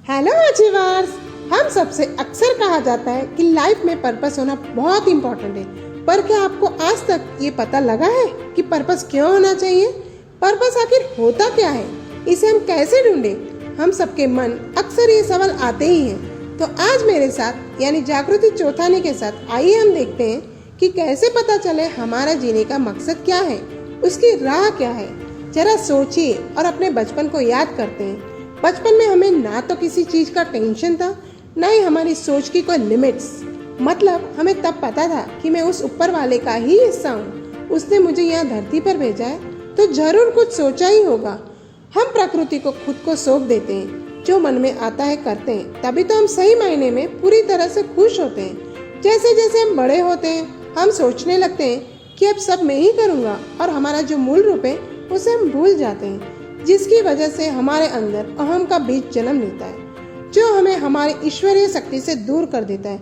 Hello achievers. हम सबसे अक्सर कहा जाता है कि लाइफ में पर्पस होना बहुत इम्पोर्टेंट है, पर क्या आपको आज तक ये पता लगा है कि पर्पस क्यों होना चाहिए? पर्पस आखिर होता क्या है, इसे हम कैसे ढूंढें? हम सबके मन अक्सर ये सवाल आते ही हैं। तो आज मेरे साथ यानी जागृति चौथानी के साथ आइए हम देखते हैं कि कैसे पता चले हमारा जीने का मकसद क्या है, उसकी राह क्या है। जरा सोचिए और अपने बचपन को याद करते हैं। बचपन में हमें ना तो किसी चीज का टेंशन था, ना ही हमारी सोच की कोई लिमिट्स। मतलब हमें तब पता था कि मैं उस ऊपर वाले का ही हिस्सा हूँ, उसने मुझे यहाँ धरती पर भेजा है तो जरूर कुछ सोचा ही होगा। हम प्रकृति को खुद को सौंप देते हैं, जो मन में आता है करते हैं, तभी तो हम सही मायने में पूरी तरह से खुश होते हैं। जैसे जैसे हम बड़े होते हैं हम सोचने लगते हैं कि अब सब मैं ही करूँगा, और हमारा जो मूल रूप है उसे हम भूल जाते हैं, जिसकी वजह से हमारे अंदर अहम का बीज जन्म लेता है, जो हमें हमारी ईश्वरीय शक्ति से दूर कर देता है।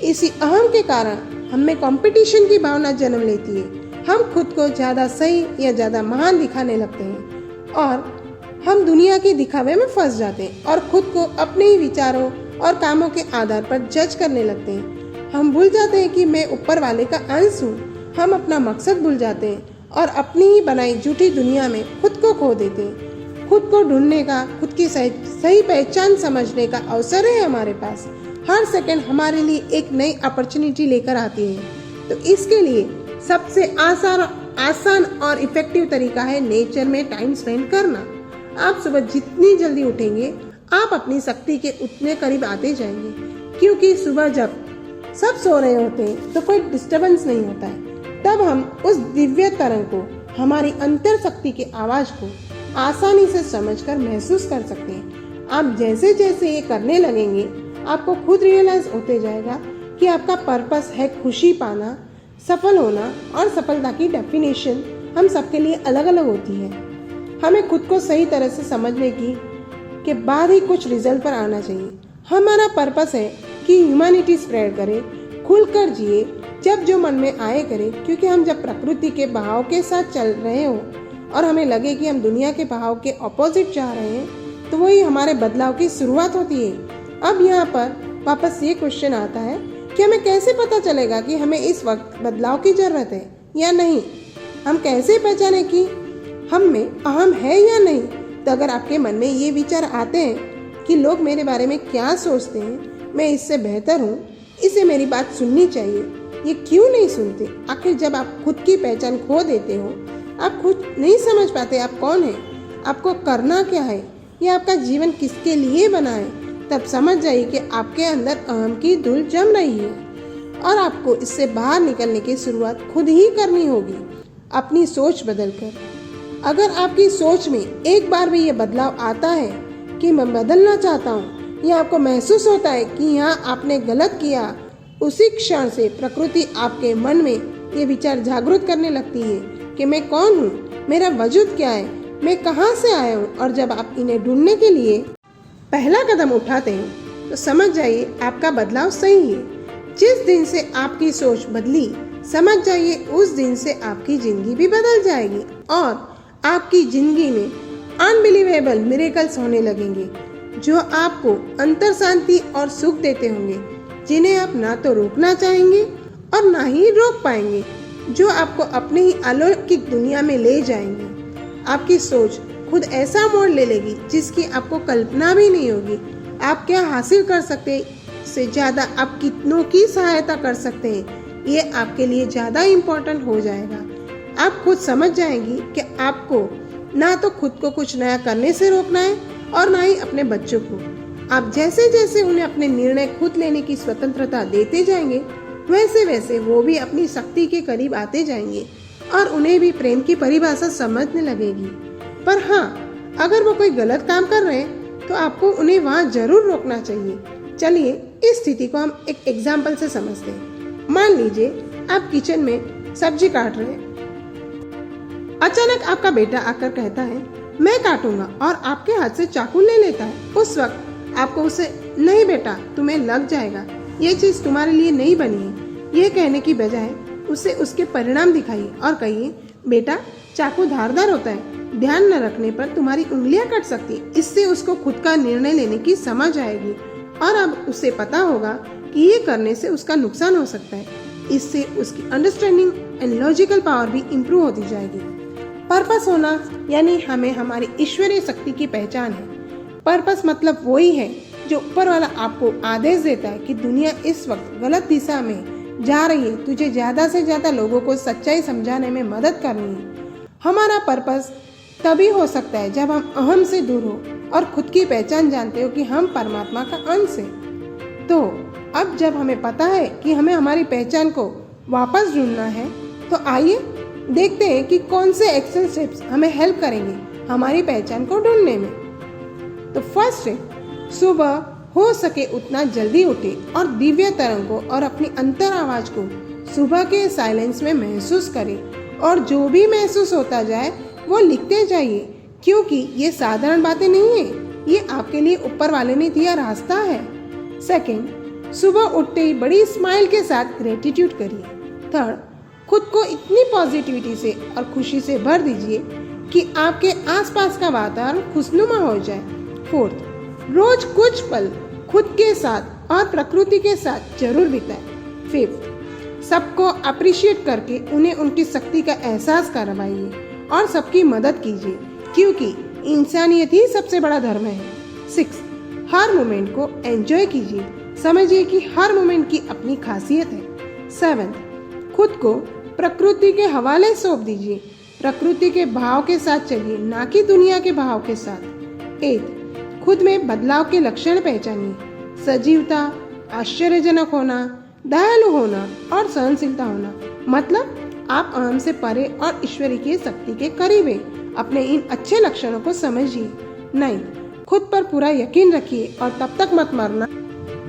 इसी अहम के कारण हमें कंपटीशन की भावना जन्म लेती है। हम खुद को ज़्यादा सही या ज़्यादा महान दिखाने लगते हैं और हम दुनिया के दिखावे में फंस जाते हैं और खुद को अपने ही विचारों और कामों के आधार पर जज करने लगते हैं। हम भूल जाते हैं कि मैं ऊपर वाले का अंश हूँ। हम अपना मकसद भूल जाते हैं और अपनी ही बनाई झूठी दुनिया में खुद को खो देते हैं। खुद को ढूंढने का, खुद की सही पहचान समझने का अवसर है हमारे पास। हर सेकंड हमारे लिए एक नई अपॉर्चुनिटी लेकर आती है। तो इसके लिए सबसे आसान और इफेक्टिव तरीका है नेचर में टाइम स्पेंड करना। आप सुबह जितनी जल्दी उठेंगे आप अपनी शक्ति के उतने करीब आते जाएंगे, क्योंकि सुबह जब सब सो रहे होते हैं तो कोई डिस्टरबेंस नहीं होता है। तब हम उस दिव्य तरंग को, हमारी अंतर शक्ति की आवाज को आसानी से समझकर महसूस कर सकते हैं। आप जैसे जैसे ये करने लगेंगे आपको खुद रियलाइज होते जाएगा कि आपका पर्पस है खुशी पाना, सफल होना, और सफलता की डेफिनेशन हम सबके लिए अलग अलग होती है। हमें खुद को सही तरह से समझने के बाद ही कुछ रिजल्ट पर आना चाहिए। हमारा पर्पस है कि ह्यूमैनिटी स्प्रेड करे, खुलकर जिए, जब जो मन में आए करे, क्योंकि हम जब प्रकृति के बहाव के साथ चल रहे हो और हमें लगे कि हम दुनिया के बहाव के ऑपोजिट जा रहे हैं, तो वही हमारे बदलाव की शुरुआत होती है। अब यहाँ पर वापस ये क्वेश्चन आता है कि हमें कैसे पता चलेगा कि हमें इस वक्त बदलाव की जरूरत है या नहीं? हम कैसे पहचाने कि हम में अहम है या नहीं? तो अगर आपके मन में ये विचार आते हैं कि लोग मेरे बारे में क्या सोचते हैं, मैं इससे बेहतर हूँ, इसे मेरी बात सुननी चाहिए, ये क्यों नहीं सुनते? आखिर जब आप खुद की पहचान खो देते हो, आप खुद नहीं समझ पाते आप कौन हैं, आपको करना क्या है, या आपका जीवन किसके लिए बना है, तब समझ जाइए कि आपके अंदर अहम की धूल जम रही है और आपको इससे बाहर निकलने की शुरुआत खुद ही करनी होगी, अपनी सोच बदलकर। अगर आपकी सोच में एक बार भी ये बदलाव आता है कि मैं बदलना चाहता हूँ, या आपको महसूस होता है कि यहाँ आपने गलत किया, उसी क्षण से प्रकृति आपके मन में ये विचार जागृत करने लगती है कि मैं कौन हूँ, मेरा वजूद क्या है, मैं कहाँ से आया हूँ। और जब आप इन्हें ढूंढने के लिए पहला कदम उठाते हैं तो समझ जाइए आपका बदलाव सही है। जिस दिन से आपकी सोच बदली, समझ जाइए उस दिन से आपकी जिंदगी भी बदल जाएगी और आपकी जिंदगी में अनबिलीवेबल मिरेकल्स होने लगेंगे, जो आपको अंतर शांति और सुख देते होंगे, जिन्हें आप ना तो रोकना चाहेंगे और ना ही रोक पाएंगे, जो आपको अपने ही अलौकिक दुनिया में ले जाएंगे। आपकी सोच खुद ऐसा मोड़ ले लेगी जिसकी आपको कल्पना भी नहीं होगी। आप क्या हासिल कर सकते हैं से ज़्यादा आप कितनों की सहायता कर सकते हैं, ये आपके लिए ज़्यादा इम्पोर्टेंट हो जाएगा। आप खुद समझ जाएंगी कि आपको ना तो खुद को कुछ नया करने से रोकना है और ना ही अपने बच्चों को। आप जैसे जैसे उन्हें अपने निर्णय खुद लेने की स्वतंत्रता देते जाएंगे, वैसे वैसे वो भी अपनी शक्ति के करीब आते जाएंगे और उन्हें भी प्रेम की परिभाषा समझने लगेगी। पर हाँ, अगर वो कोई गलत काम कर रहे हैं तो आपको उन्हें वहाँ जरूर रोकना चाहिए। चलिए इस स्थिति को हम एक एग्जाम्पल से समझते हैं। मान लीजिए आप किचन में सब्जी काट रहे हैं। अचानक आपका बेटा आकर कहता है मैं काटूंगा, और आपके हाथ से चाकू ले लेता है। उस वक्त आपको उसे नहीं बेटा तुम्हें लग जाएगा, ये चीज तुम्हारे लिए नहीं बनी है, ये कहने की बजाय उसे उसके परिणाम दिखाइए और कहिए बेटा चाकू धारदार होता है, ध्यान न रखने पर तुम्हारी उंगलियां कट सकती। इससे उसको खुद का निर्णय लेने की समझ आएगी और अब उसे पता होगा कि ये करने से उसका नुकसान हो सकता है। इससे उसकी अंडरस्टैंडिंग एंड लॉजिकल पावर भी इम्प्रूव होती जाएगी। पर्पस होना यानी हमें हमारी ईश्वरीय शक्ति की पहचान है। पर्पस मतलब वही है जो ऊपर वाला आपको आदेश देता है कि दुनिया इस वक्त गलत दिशा में जा रही है, तुझे ज़्यादा से ज़्यादा लोगों को सच्चाई समझाने में मदद करनी है। हमारा पर्पस तभी हो सकता है जब हम अहम से दूर हो और खुद की पहचान जानते हो कि हम परमात्मा का अंश हैं। तो अब जब हमें पता है कि हमें हमारी पहचान को वापस ढूंढना है, तो आइए देखते हैं कि कौन से एक्शन स्टेप्स हमें हेल्प करेंगे हमारी पहचान को ढूंढने में। तो फर्स्ट स्टेप, सुबह हो सके उतना जल्दी उठे और दिव्य तरंगों और अपनी अंतर आवाज को सुबह के साइलेंस में महसूस करें और जो भी महसूस होता जाए वो लिखते जाइए, क्योंकि ये साधारण बातें नहीं है, ये आपके लिए ऊपर वाले ने दिया रास्ता है। सेकंड, सुबह उठते ही बड़ी स्माइल के साथ ग्रेटिट्यूड करिए। थर्ड, खुद को इतनी पॉजिटिविटी से और खुशी से भर दीजिए कि आपके आसपास का वातावरण खुशनुमा हो जाए। फोर्थ, रोज कुछ पल खुद के साथ और प्रकृति के साथ जरूर बिताएं। फिफ्थ, सबको अप्रिशिएट करके उन्हें उनकी शक्ति का एहसास करवाइए और सबकी मदद कीजिए, क्योंकि इंसानियत ही सबसे बड़ा धर्म है। सिक्स, हर मोमेंट को एंजॉय कीजिए, समझिए कि हर मोमेंट की अपनी खासियत है। सेवेंथ, खुद को प्रकृति के हवाले सौंप दीजिए, प्रकृति के भाव के साथ चलिए, ना कि दुनिया के भाव के साथ। एथ, खुद में बदलाव के लक्षण पहचानिए, सजीवता, आश्चर्यजनक होना, दयालु होना और सहनशीलता होना, मतलब आप अहम से परे और ईश्वरी की शक्ति के करीब हैं। अपने इन अच्छे लक्षणों को समझिए। 9, खुद पर पूरा यकीन रखिए और तब तक मत मरना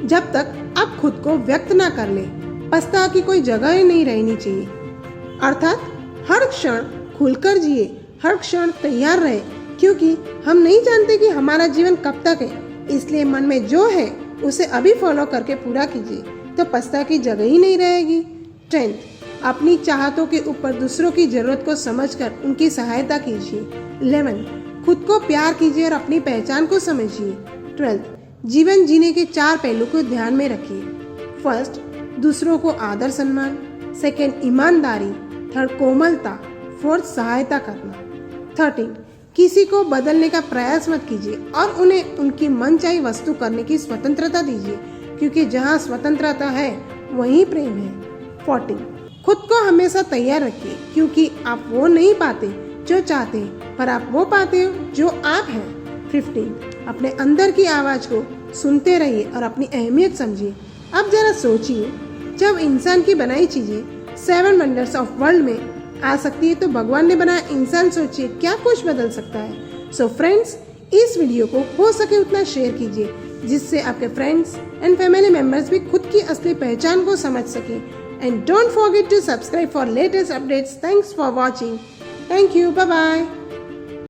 जब तक आप खुद को व्यक्त ना कर ले। पछता की कोई जगह ही नहीं रहनी चाहिए, अर्थात हर क्षण खुलकर जिए, हर क्षण तैयार रहे, क्योंकि हम नहीं जानते कि हमारा जीवन कब तक है। इसलिए मन में जो है उसे अभी फॉलो करके पूरा कीजिए, तो पछता की जगह ही नहीं रहेगी। 10, अपनी चाहतों के ऊपर दूसरों की जरूरत को समझकर उनकी सहायता कीजिए। 11, खुद को प्यार कीजिए और अपनी पहचान को समझिए। 12, जीवन जीने के 4 पहलू को ध्यान में रखिए। फर्स्ट, दूसरों को आदर सम्मान। सेकेंड, ईमानदारी। थर्ड, कोमलता। फोर्थ, सहायता करना। 13, किसी को बदलने का प्रयास मत कीजिए और उन्हें उनकी मनचाही वस्तु करने की स्वतंत्रता दीजिए, क्योंकि जहाँ स्वतंत्रता है वहीं प्रेम है। 14, खुद को हमेशा तैयार रखिए, क्योंकि आप वो नहीं पाते जो चाहते हैं, पर आप वो पाते हो जो आप हैं। 15, अपने अंदर की आवाज को सुनते रहिए और अपनी अहमियत समझिए। अब जरा सोचिए, जब इंसान की बनाई चीजें 7 वंडर्स ऑफ वर्ल्ड में आ सकती है, तो भगवान ने बनाया इंसान, सोचिए क्या कुछ बदल सकता है। सो फ्रेंड्स, इस वीडियो को हो सके उतना शेयर कीजिए, जिससे आपके फ्रेंड्स एंड फैमिली मेंबर्स भी खुद की असली पहचान को समझ सकें। And don't forget to subscribe for latest updates. Thanks for watching. Thank you. Bye bye.